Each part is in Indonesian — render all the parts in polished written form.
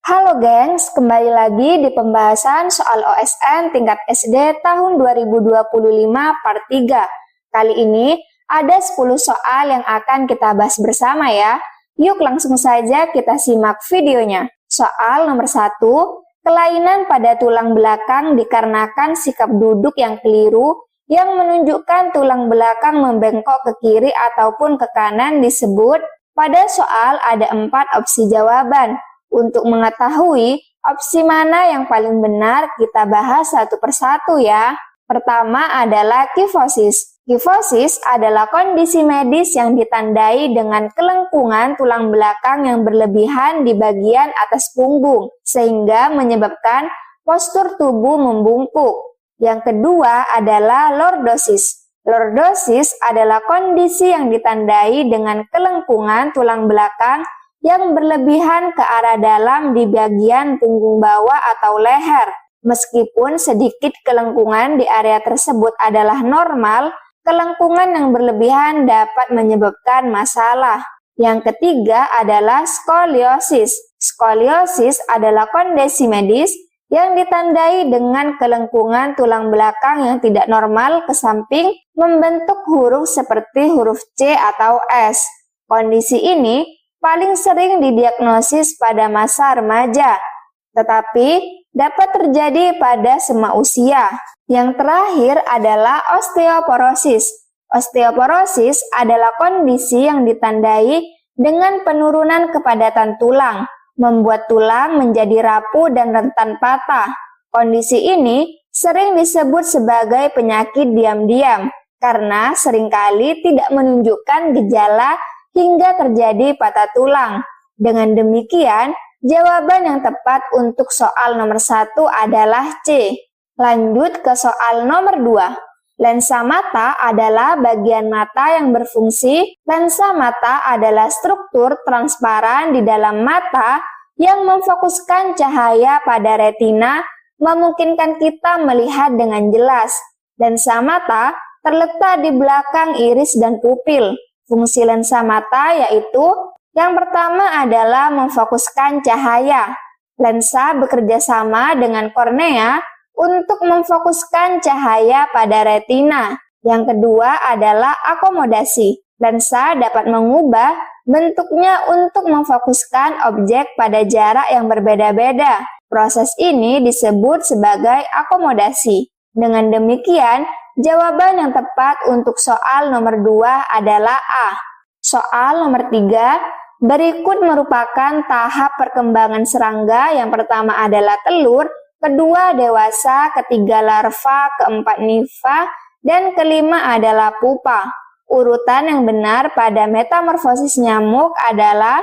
Halo gengs, kembali lagi di pembahasan soal OSN tingkat SD tahun 2025 part 3. Kali ini ada 10 soal yang akan kita bahas bersama ya. Yuk langsung saja kita simak videonya. Soal nomor 1, kelainan pada tulang belakang dikarenakan sikap duduk yang keliru yang menunjukkan tulang belakang membengkok ke kiri ataupun ke kanan disebut. Pada soal ada 4 opsi jawaban. Untuk mengetahui opsi mana yang paling benar, kita bahas satu persatu ya. Pertama adalah kifosis. Kifosis adalah kondisi medis yang ditandai dengan kelengkungan tulang belakang yang berlebihan di bagian atas punggung, sehingga menyebabkan postur tubuh membungkuk. Yang kedua adalah lordosis. Lordosis adalah kondisi yang ditandai dengan kelengkungan tulang belakang yang berlebihan ke arah dalam di bagian punggung bawah atau leher. Meskipun sedikit kelengkungan di area tersebut adalah normal, kelengkungan yang berlebihan dapat menyebabkan masalah. Yang ketiga adalah skoliosis. Skoliosis adalah kondisi medis yang ditandai dengan kelengkungan tulang belakang yang tidak normal ke samping membentuk huruf seperti huruf C atau S. Kondisi ini paling sering didiagnosis pada masa remaja, tetapi dapat terjadi pada semua usia. Yang terakhir adalah osteoporosis. Osteoporosis adalah kondisi yang ditandai dengan penurunan kepadatan tulang, membuat tulang menjadi rapuh dan rentan patah. Kondisi ini sering disebut sebagai penyakit diam-diam, karena seringkali tidak menunjukkan gejala hingga terjadi patah tulang. Dengan demikian, jawaban yang tepat untuk soal nomor 1 adalah C. Lanjut ke soal nomor 2. Lensa mata adalah bagian mata yang berfungsi. Lensa mata adalah struktur transparan di dalam mata yang memfokuskan cahaya pada retina, memungkinkan kita melihat dengan jelas. Lensa mata terletak di belakang iris dan pupil. Fungsi lensa mata yaitu yang pertama adalah memfokuskan cahaya. Lensa bekerja sama dengan kornea untuk memfokuskan cahaya pada retina. Yang kedua adalah akomodasi. Lensa dapat mengubah bentuknya untuk memfokuskan objek pada jarak yang berbeda-beda. Proses ini disebut sebagai akomodasi. Dengan demikian, jawaban yang tepat untuk soal nomor 2 adalah A. Soal nomor 3, berikut merupakan tahap perkembangan serangga. Yang pertama adalah telur, kedua dewasa, ketiga larva, keempat nimfa, dan kelima adalah pupa. Urutan yang benar pada metamorfosis nyamuk adalah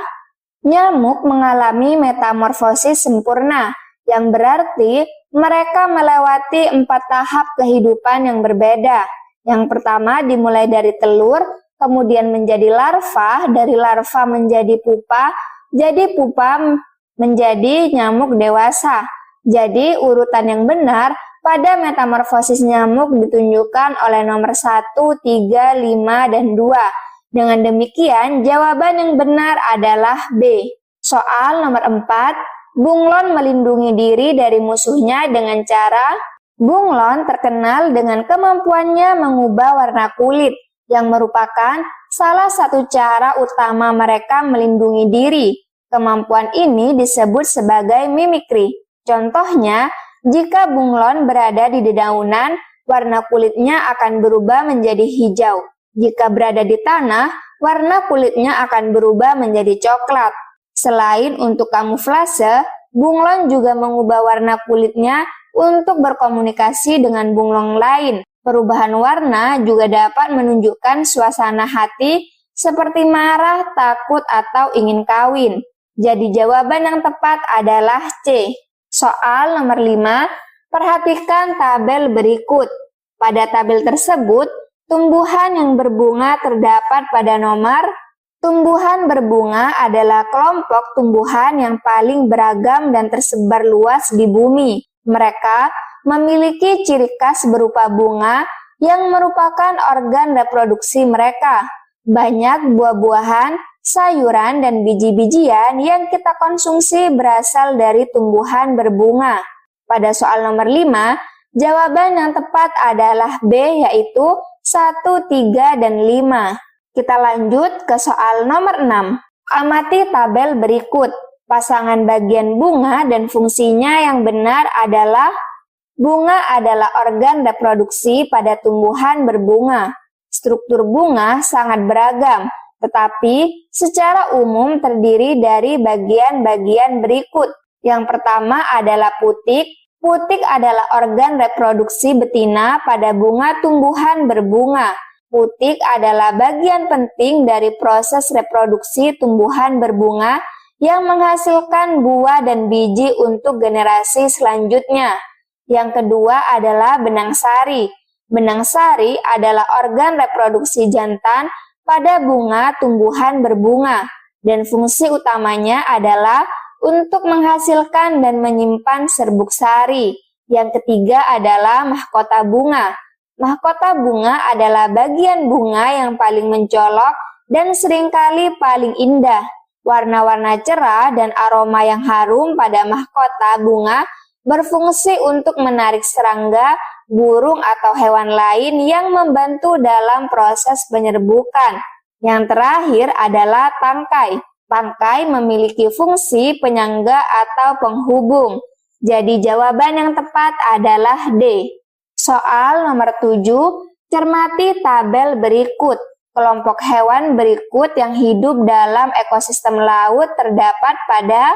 nyamuk mengalami metamorfosis sempurna, yang berarti mereka melewati 4 tahap kehidupan yang berbeda. Yang pertama dimulai dari telur, kemudian menjadi larva, dari larva menjadi pupa, jadi pupa menjadi nyamuk dewasa. Jadi urutan yang benar pada metamorfosis nyamuk ditunjukkan oleh nomor 1, 3, 5, dan 2. Dengan demikian, jawaban yang benar adalah B. Soal nomor 4. Bunglon melindungi diri dari musuhnya dengan cara bunglon terkenal dengan kemampuannya mengubah warna kulit, yang merupakan salah satu cara utama mereka melindungi diri. Kemampuan ini disebut sebagai mimikri. Contohnya, jika bunglon berada di dedaunan, warna kulitnya akan berubah menjadi hijau. Jika berada di tanah, warna kulitnya akan berubah menjadi coklat. Selain untuk kamuflase, bunglon juga mengubah warna kulitnya untuk berkomunikasi dengan bunglon lain. Perubahan warna juga dapat menunjukkan suasana hati seperti marah, takut, atau ingin kawin. Jadi jawaban yang tepat adalah C. Soal nomor 5, perhatikan tabel berikut. Pada tabel tersebut, tumbuhan yang berbunga terdapat pada nomor. Tumbuhan berbunga adalah kelompok tumbuhan yang paling beragam dan tersebar luas di bumi. Mereka memiliki ciri khas berupa bunga yang merupakan organ reproduksi mereka. Banyak buah-buahan sayuran dan biji-bijian yang kita konsumsi berasal dari tumbuhan berbunga. Pada soal nomor 5, jawaban yang tepat adalah B, yaitu 1, 3, dan 5. Kita lanjut ke soal nomor 6. Amati tabel berikut. Pasangan bagian bunga dan fungsinya yang benar adalah: bunga adalah organ reproduksi pada tumbuhan berbunga. Struktur bunga sangat beragam, tetapi secara umum terdiri dari bagian-bagian berikut. Yang pertama adalah putik. Putik adalah organ reproduksi betina pada bunga tumbuhan berbunga. Putik adalah bagian penting dari proses reproduksi tumbuhan berbunga yang menghasilkan buah dan biji untuk generasi selanjutnya. Yang kedua adalah benang sari. Benang sari adalah organ reproduksi jantan pada bunga tumbuhan berbunga, dan fungsi utamanya adalah untuk menghasilkan dan menyimpan serbuk sari. Yang ketiga adalah mahkota bunga. Mahkota bunga adalah bagian bunga yang paling mencolok dan seringkali paling indah. Warna-warna cerah dan aroma yang harum pada mahkota bunga berfungsi untuk menarik serangga, burung, atau hewan lain yang membantu dalam proses penyerbukan. Yang terakhir adalah tangkai. Tangkai memiliki fungsi penyangga atau penghubung. Jadi jawaban yang tepat adalah D. Soal nomor 7, cermati tabel berikut. Kelompok hewan berikut yang hidup dalam ekosistem laut terdapat pada.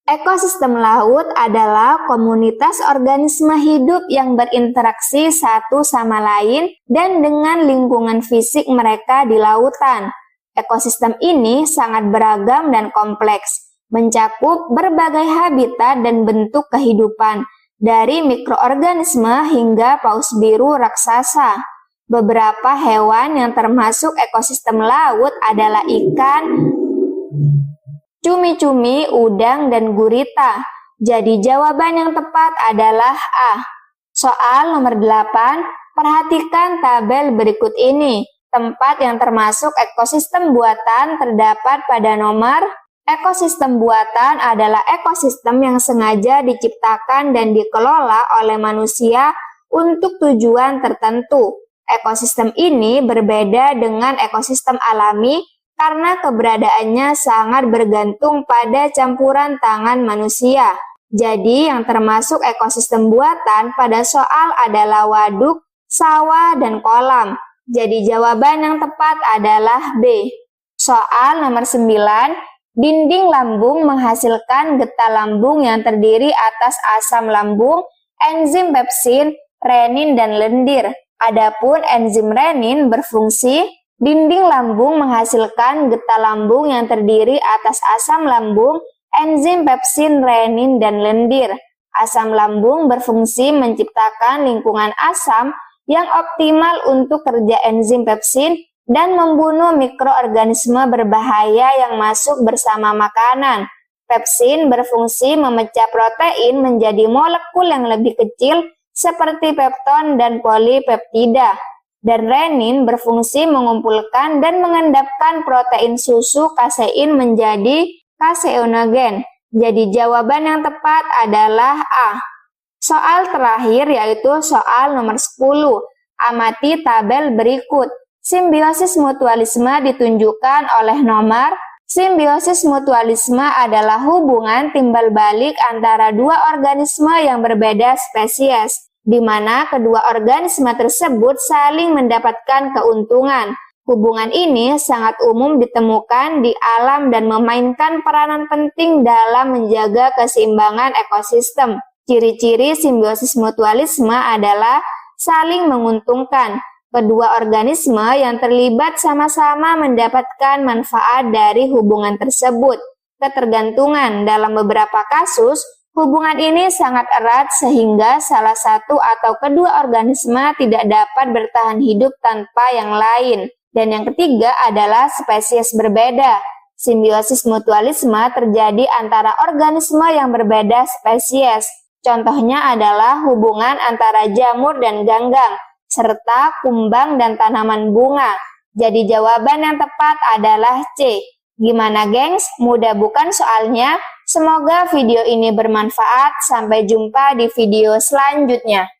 Ekosistem laut adalah komunitas organisme hidup yang berinteraksi satu sama lain dan dengan lingkungan fisik mereka di lautan. Ekosistem ini sangat beragam dan kompleks, mencakup berbagai habitat dan bentuk kehidupan, dari mikroorganisme hingga paus biru raksasa. Beberapa hewan yang termasuk ekosistem laut adalah ikan, cumi-cumi, udang, dan gurita. Jadi jawaban yang tepat adalah A. Soal nomor 8, perhatikan tabel berikut ini. Tempat yang termasuk ekosistem buatan terdapat pada nomor. Ekosistem buatan adalah ekosistem yang sengaja diciptakan dan dikelola oleh manusia untuk tujuan tertentu. Ekosistem ini berbeda dengan ekosistem alami karena keberadaannya sangat bergantung pada campuran tangan manusia. Jadi yang termasuk ekosistem buatan pada soal adalah waduk, sawah, dan kolam. Jadi jawaban yang tepat adalah B. Soal nomor 9, dinding lambung menghasilkan getah lambung yang terdiri atas asam lambung, enzim pepsin, renin, dan lendir. Adapun enzim renin berfungsi. Dinding lambung menghasilkan getah lambung yang terdiri atas asam lambung, enzim pepsin, renin, dan lendir. Asam lambung berfungsi menciptakan lingkungan asam yang optimal untuk kerja enzim pepsin dan membunuh mikroorganisme berbahaya yang masuk bersama makanan. Pepsin berfungsi memecah protein menjadi molekul yang lebih kecil seperti pepton dan polipeptida. Dan renin berfungsi mengumpulkan dan mengendapkan protein susu kasein menjadi kaseinogen. Jadi jawaban yang tepat adalah A. Soal terakhir yaitu soal nomor 10. Amati tabel berikut. Simbiosis mutualisme ditunjukkan oleh nomor. Simbiosis mutualisme adalah hubungan timbal balik antara dua organisme yang berbeda spesies, di mana kedua organisme tersebut saling mendapatkan keuntungan. Hubungan ini sangat umum ditemukan di alam dan memainkan peranan penting dalam menjaga keseimbangan ekosistem. Ciri-ciri simbiosis mutualisme adalah saling menguntungkan. Kedua organisme yang terlibat sama-sama mendapatkan manfaat dari hubungan tersebut. Ketergantungan dalam beberapa kasus, hubungan ini sangat erat sehingga salah satu atau kedua organisme tidak dapat bertahan hidup tanpa yang lain. Dan yang ketiga adalah spesies berbeda. Simbiosis mutualisme terjadi antara organisme yang berbeda spesies. Contohnya adalah hubungan antara jamur dan ganggang, serta kumbang dan tanaman bunga. Jadi jawaban yang tepat adalah C. Gimana gengs? Mudah bukan soalnya? Semoga video ini bermanfaat. Sampai jumpa di video selanjutnya.